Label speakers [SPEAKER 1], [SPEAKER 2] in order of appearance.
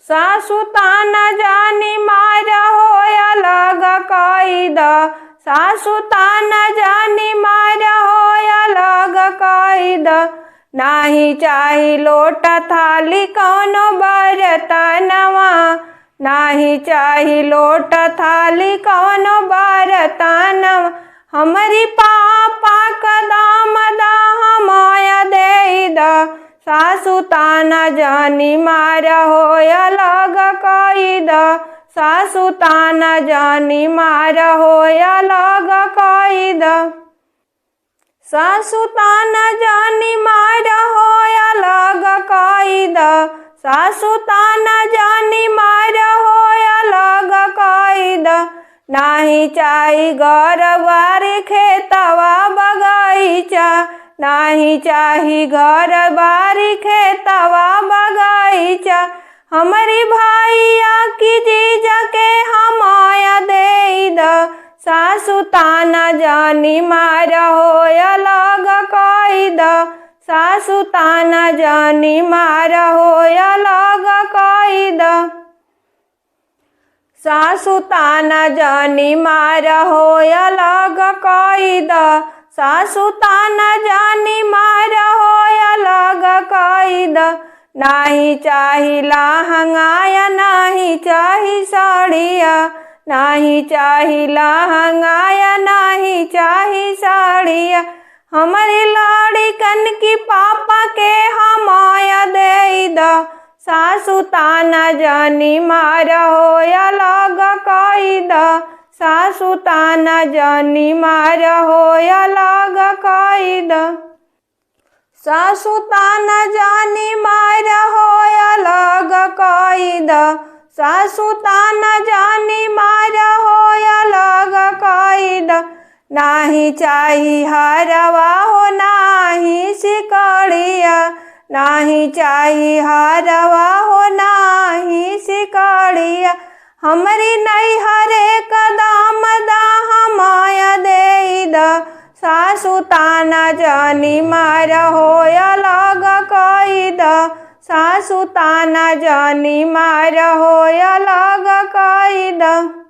[SPEAKER 1] सासू ताना जानी मार होय अलग कई द। सासू ताना जानी मार होय अलग कई द। नाही चाही लोट थाली कौनो बरतनवा। नाही चाही लोट थाली कौनो बरतनवा। हमरी पापा कदम दामय देई द। सासू ताना जानी मार होय अलग कई द। सासू ताना जानी मार होय अलग कई द। सासू ताना जानी मार होय अलग कई द। सासू ताना जानी मार होय अलग कई द। नाही चाही घर बारी खेतवा बगीचा। नाही चाही घर बारी खेतवा बगीचा। हमरी भैया की जीजा के हमय देई द। सासू ताना जानी मार होय अलग कई द। सासू ताना जानी मार होय अलग कई द। सासू ताना जानी मार होय अलग कई द। सासू ताना जानी मार होय अलग कई द। नाही चाही लहंगा नाही चाही साड़िया। नाही चाही लहंगा नाही चाही साड़िया। हमारी लड़कन की पापा के हमय देई द। सासू ताना जानी मार होय अलग कई द। सासू ताना जानी मार होय अलग कई द। सासू ताना जानी मार होय अलग कई द। सासू ताना जानी मार होय अलग कई द। नाही चाही हरवा हो नाही सिकड़िया। नाही चाही हरवा हो नाही सिकड़िया। हमरी नैहरे कदम दामय देई द। सासू ताना जानी मार होय अलग कई द। सासू ताना जानी मार होय अलग कई द।